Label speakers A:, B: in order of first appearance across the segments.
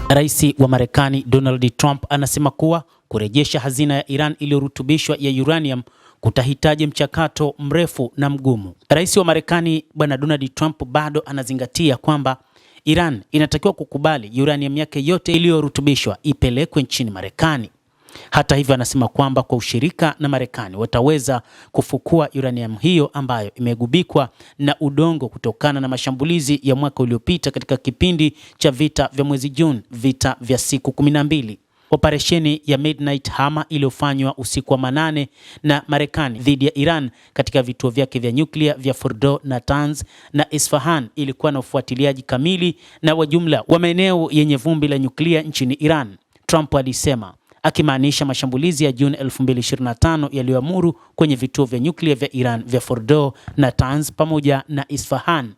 A: Rais wa Marekani Donald Trump anasema kuwa kurejesha hazina ya Iran iliyorutubishwa ya uranium kutahitaji mchakato mrefu na mgumu. Rais wa Marekani Bwana Donald Trump bado anazingatia kwamba Iran inatakiwa kukubali uranium yake yote iliyorutubishwa ipelekwe nchini Marekani. Hata hivyo, anasema kwamba kwa ushirika na Marekani wataweza kufukua uranium hiyo ambayo imegubikwa na udongo kutokana na mashambulizi ya mwaka uliopita katika kipindi cha vita vya mwezi Juni, vita vya siku 12. Operesheni ya Midnight Hammer iliyofanywa usiku wa manane na Marekani dhidi ya Iran katika vituo vyake vya nyuklia vya Fordo, Natanz na Isfahan ilikuwa na ufuatiliaji kamili na wa jumla wa maeneo yenye vumbi la nyuklia nchini Iran, Trump alisema, akimaanisha mashambulizi ya Juni 2025 yaliyoamuru kwenye vituo vya nyuklia vya Iran vya Fordo, Natanz pamoja na Isfahan.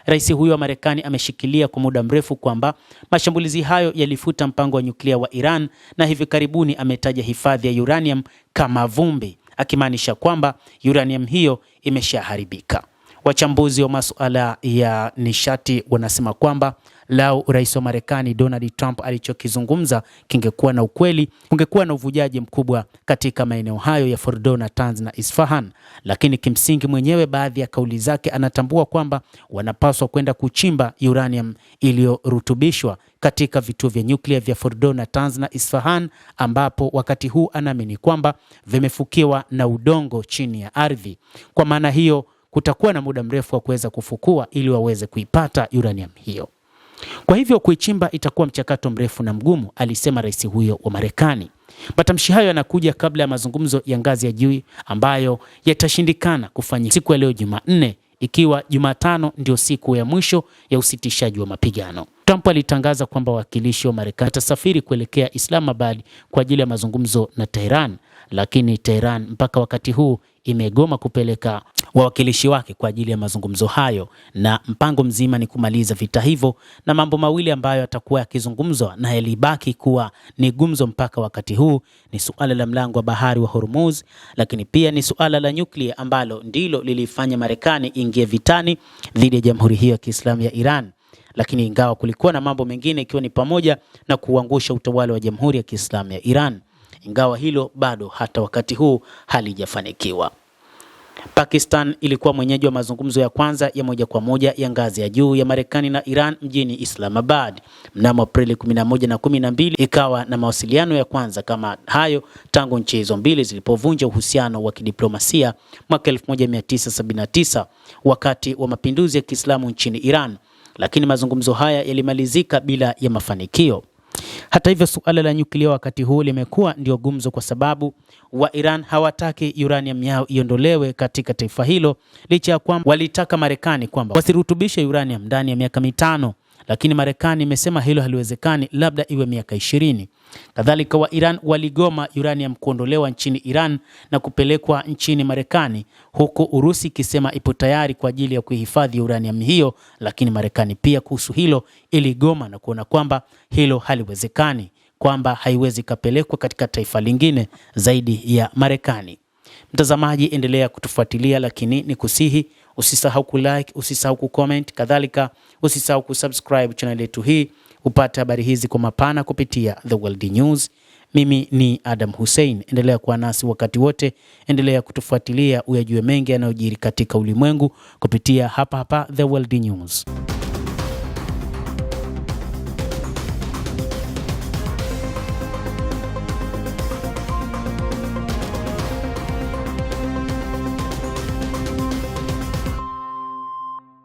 A: Rais huyo wa Marekani ameshikilia kwa muda mrefu kwamba mashambulizi hayo yalifuta mpango wa nyuklia wa Iran na hivi karibuni ametaja hifadhi ya uranium kama vumbi, akimaanisha kwamba uranium hiyo imeshaharibika. Wachambuzi wa masuala ya nishati wanasema kwamba lau rais wa Marekani Donald Trump alichokizungumza kingekuwa na ukweli, kungekuwa na uvujaji mkubwa katika maeneo hayo ya Fordo, Natanz na Isfahan. Lakini kimsingi mwenyewe baadhi ya kauli zake anatambua kwamba wanapaswa kwenda kuchimba uranium iliyorutubishwa katika vituo vya nyuklia vya Fordo, Natanz na Isfahan, ambapo wakati huu anaamini kwamba vimefukiwa na udongo chini ya ardhi. Kwa maana hiyo kutakuwa na muda mrefu wa kuweza kufukua ili waweze kuipata uranium hiyo. Kwa hivyo kuichimba itakuwa mchakato mrefu na mgumu, alisema rais huyo wa Marekani. Matamshi hayo yanakuja kabla ya mazungumzo ya ngazi ya juu ambayo yatashindikana kufanyika siku ya leo Jumanne, ikiwa Jumatano ndio siku ya mwisho ya usitishaji wa mapigano. Trump alitangaza kwamba wawakilishi wa Marekani watasafiri kuelekea Islamabad kwa ajili ya mazungumzo na Tehran, lakini Tehran mpaka wakati huu imegoma kupeleka wawakilishi wake kwa ajili ya mazungumzo hayo, na mpango mzima ni kumaliza vita hivyo, na mambo mawili ambayo yatakuwa yakizungumzwa na yalibaki kuwa ni gumzo mpaka wakati huu ni suala la mlango wa bahari wa Hormuz, lakini pia ni suala la nyuklia ambalo ndilo lilifanya Marekani ingie vitani dhidi ya Jamhuri hiyo ya Kiislamu ya Iran. Lakini ingawa kulikuwa na mambo mengine ikiwa ni pamoja na kuangusha utawala wa Jamhuri ya Kiislamu ya Iran, ingawa hilo bado hata wakati huu halijafanikiwa. Pakistan ilikuwa mwenyeji wa mazungumzo ya kwanza ya moja kwa moja ya ngazi ya juu ya Marekani na Iran mjini Islamabad mnamo Aprili 11 na 12, ikawa na mawasiliano ya kwanza kama hayo tangu nchi hizo mbili zilipovunja uhusiano wa kidiplomasia mwaka 1979 wakati wa mapinduzi ya Kiislamu nchini Iran, lakini mazungumzo haya yalimalizika bila ya mafanikio. Hata hivyo, suala la nyuklia wakati huu limekuwa ndio gumzo kwa sababu wa Iran hawataki uranium yao iondolewe katika taifa hilo, licha ya kwamba walitaka Marekani kwamba wasirutubishe uranium ndani ya miaka 5, lakini Marekani imesema hilo haliwezekani, labda iwe miaka 20. Kadhalika wa Iran waligoma uranium kuondolewa nchini Iran na kupelekwa nchini Marekani, huku Urusi ikisema ipo tayari kwa ajili ya kuhifadhi uranium hiyo, lakini Marekani pia kuhusu hilo iligoma na kuona kwamba hilo haliwezekani, kwamba haiwezi kapelekwa katika taifa lingine zaidi ya Marekani. Mtazamaji, endelea kutufuatilia, lakini ni kusihi usisahau kulike, usisahau kucomment, kadhalika usisahau kusubscribe channel yetu hii upate habari hizi kwa mapana kupitia The World News. Mimi ni Adam Hussein, endelea kuwa nasi wakati wote, endelea kutufuatilia uyajue mengi yanayojiri katika ulimwengu kupitia hapa The World News.